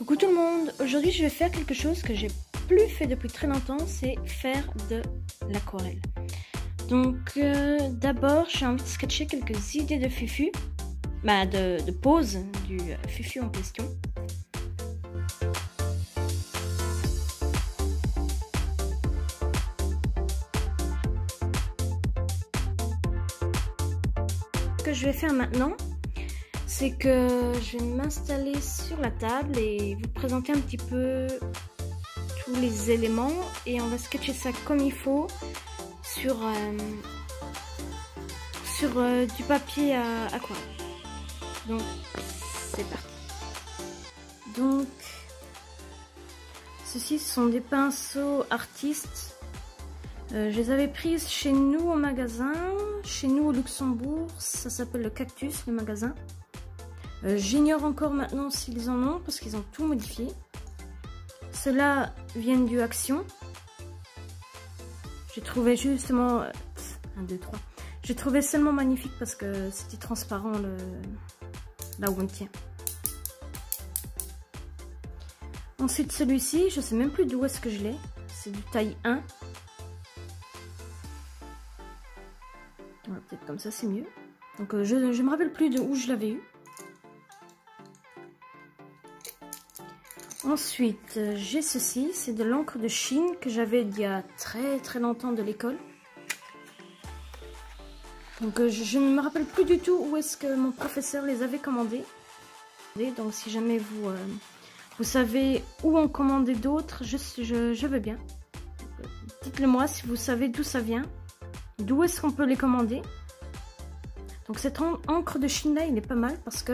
Coucou tout le monde, aujourd'hui je vais faire quelque chose que j'ai plus fait depuis très longtemps, c'est faire de l'aquarelle. Donc d'abord j'ai envie de sketcher quelques idées de fufu, de pose du fufu en question. Ce que je vais faire maintenant, c'est que je vais m'installer sur la table et vous présenter un petit peu tous les éléments et on va sketcher ça comme il faut sur du papier à aquarelle. Donc c'est parti. Donc ceci sont des pinceaux artistes. Je les avais prises chez nous au magasin, chez nous au Luxembourg, ça s'appelle le Cactus, le magasin. J'ignore encore maintenant s'ils en ont parce qu'ils ont tout modifié. Ceux-là viennent du Action. J'ai trouvé justement 1, 2, 3. J'ai trouvé seulement magnifique parce que c'était transparent là où on tient. Ensuite celui-ci, je sais même plus d'où est-ce que je l'ai. C'est du taille 1. Voilà, peut-être comme ça c'est mieux. Donc je me rappelle plus de où je l'avais eu. Ensuite, j'ai ceci, c'est de l'encre de Chine que j'avais il y a très longtemps de l'école. Donc je ne me rappelle plus du tout où est-ce que mon professeur les avait commandés. Donc si jamais vous savez où en commander d'autres, je veux bien. Dites-le moi si vous savez d'où ça vient, d'où est-ce qu'on peut les commander. Donc cette encre de Chine là, il est pas mal parce que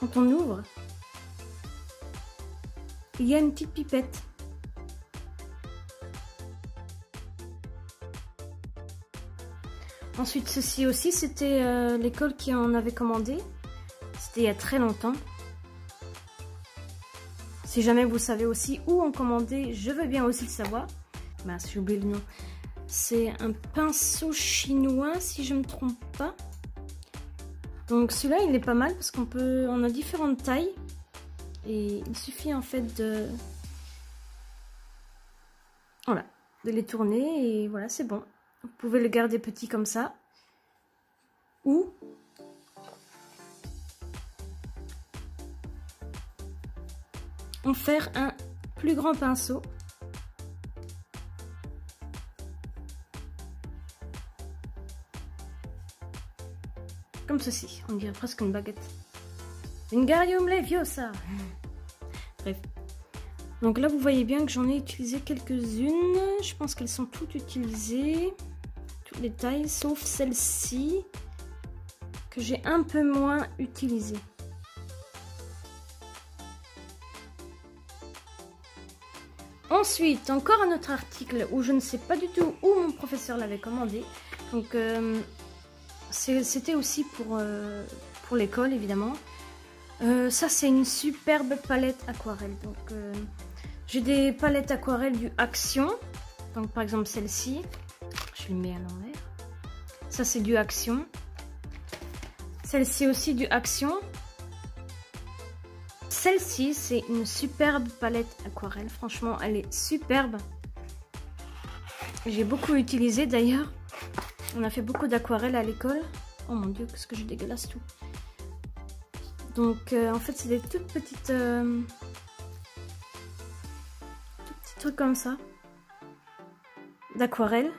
quand on ouvre, il y a une petite pipette. Ensuite, ceci aussi, c'était l'école qui en avait commandé. C'était il y a très longtemps. Si jamais vous savez aussi où en commander, je veux bien aussi le savoir. J'ai oublié le nom. C'est un pinceau chinois, si je ne me trompe pas. Donc celui-là, il est pas mal parce on a différentes tailles. Et il suffit en fait de les tourner et voilà, c'est bon. Vous pouvez le garder petit comme ça. Ou en faire un plus grand pinceau. Comme ceci, on dirait presque une baguette. Wingardium Leviosa. Bref. Donc là, vous voyez bien que j'en ai utilisé quelques-unes. Je pense qu'elles sont toutes utilisées. Toutes les tailles, sauf celle-ci, que j'ai un peu moins utilisée. Ensuite, encore un autre article où je ne sais pas du tout où mon professeur l'avait commandé. Donc, c'était aussi pour l'école, évidemment. Ça c'est une superbe palette aquarelle. Donc j'ai des palettes aquarelles du Action. Donc par exemple celle-ci, je le mets à l'envers. Ça c'est du Action. Celle-ci aussi du Action. Celle-ci c'est une superbe palette aquarelle. Franchement elle est superbe. J'ai beaucoup utilisé d'ailleurs. On a fait beaucoup d'aquarelles à l'école. Oh mon dieu, qu'est-ce que je dégueulasse tout. Donc en fait c'est des tout petits trucs comme ça d'aquarelle.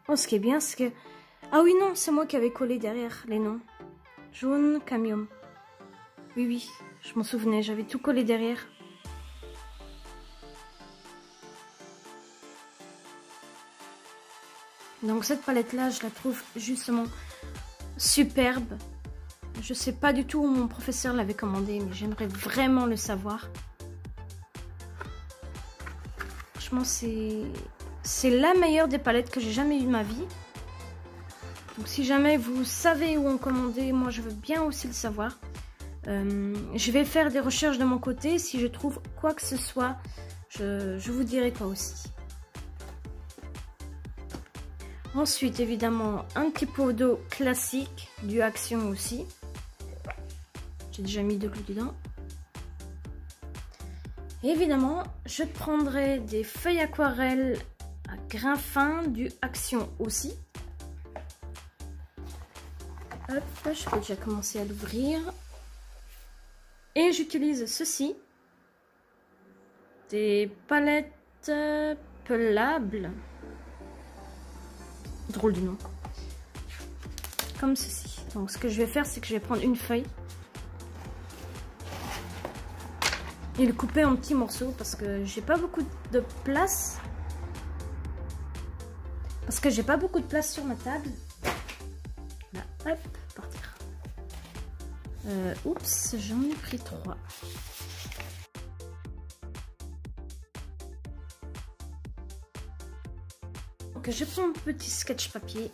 Oh, ce qui est bien c'est que... Ah oui non, c'est moi qui avais collé derrière les noms. Jaune, Camium. Oui, je m'en souvenais, j'avais tout collé derrière. Donc cette palette là je la trouve justement superbe. Je sais pas du tout où mon professeur l'avait commandé, mais j'aimerais vraiment le savoir. Franchement, c'est la meilleure des palettes que j'ai jamais eu de ma vie. Donc si jamais vous savez où en commander, moi je veux bien aussi le savoir. Je vais faire des recherches de mon côté. Si je trouve quoi que ce soit, je vous dirai quoi aussi. Ensuite, évidemment, un petit pot d'eau classique du Action aussi. J'ai déjà mis 2 clous dedans. Et évidemment, je prendrai des feuilles aquarelles à grain fin du Action aussi. Hop, je peux déjà commencer à l'ouvrir. Et j'utilise ceci. Des palettes pelables. Drôle de nom. Comme ceci. Donc ce que je vais faire, c'est que je vais prendre une feuille. Et le couper en petits morceaux parce que j'ai pas beaucoup de place. Parce que j'ai pas beaucoup de place sur ma table. Là, hop, partir. Oups, j'en ai pris 3. Donc je prends mon petit sketch papier.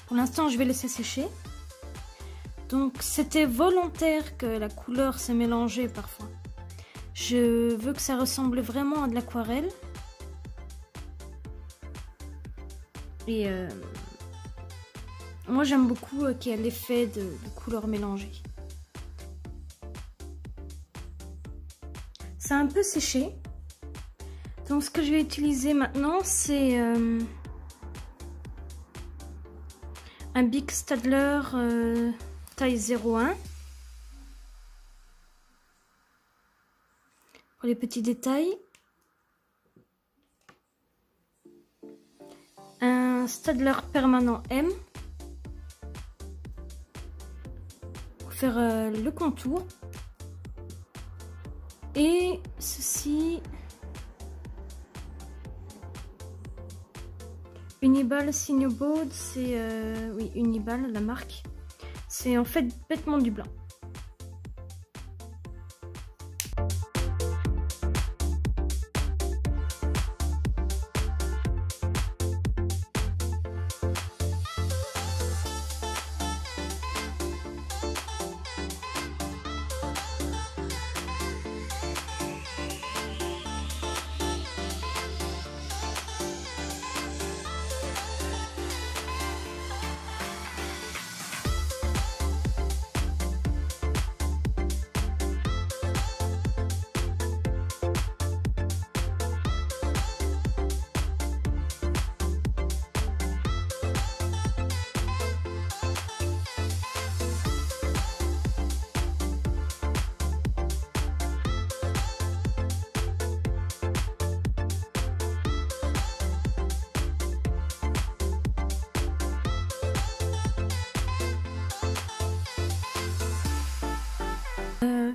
Pour l'instant, je vais laisser sécher. Donc, c'était volontaire que la couleur s'est mélangée parfois. Je veux que ça ressemble vraiment à de l'aquarelle. Et moi, j'aime beaucoup qu'il y ait l'effet de couleurs mélangées. C'est un peu séché. Donc, ce que je vais utiliser maintenant, c'est un Bic Staedtler taille 01. Pour les petits détails. Un Staedtler permanent M. Pour faire le contour. Et ceci. Uniball Signobode, c'est oui, Uniball, la marque. C'est en fait bêtement du blanc.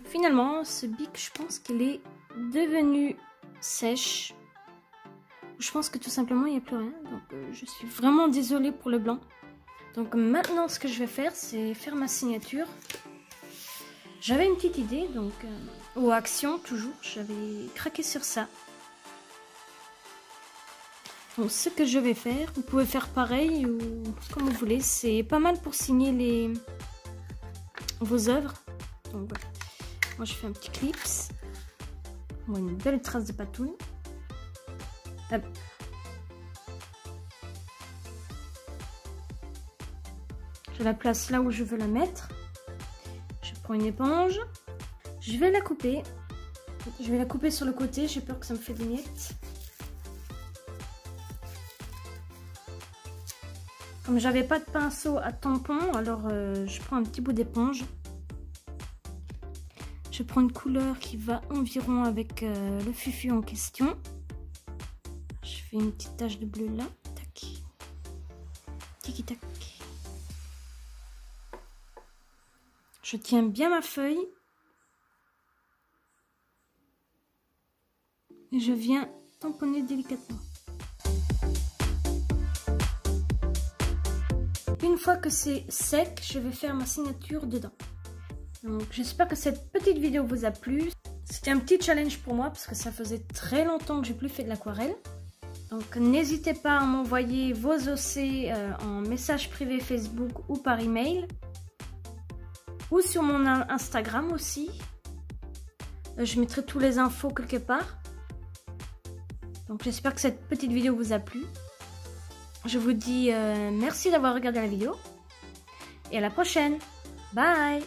Finalement, ce bic, je pense qu'il est devenu sèche. Je pense que tout simplement, il n'y a plus rien. Donc, je suis vraiment désolée pour le blanc. Donc, maintenant, ce que je vais faire, c'est faire ma signature. J'avais une petite idée, donc, aux actions, toujours. J'avais craqué sur ça. Donc, ce que je vais faire, vous pouvez faire pareil ou comme vous voulez. C'est pas mal pour signer vos œuvres. Donc, voilà. Moi, je fais un petit clips. Bon, une belle trace de patouille. Hop. Je la place là où je veux la mettre. Je prends une éponge. Je vais la couper. Je vais la couper sur le côté. J'ai peur que ça me fait des miettes. Comme j'avais pas de pinceau à tampon, alors je prends un petit bout d'éponge. Je prends une couleur qui va environ avec le fufu en question. Je fais une petite tache de bleu là. Tac. Tiki tac. Je tiens bien ma feuille. Et je viens tamponner délicatement. Une fois que c'est sec, je vais faire ma signature dedans. Donc j'espère que cette petite vidéo vous a plu. C'était un petit challenge pour moi parce que ça faisait très longtemps que j'ai plus fait de l'aquarelle. Donc n'hésitez pas à m'envoyer vos OC en message privé Facebook ou par email. Ou sur mon Instagram aussi. Je mettrai tous les infos quelque part. Donc j'espère que cette petite vidéo vous a plu. Je vous dis merci d'avoir regardé la vidéo. Et à la prochaine. Bye!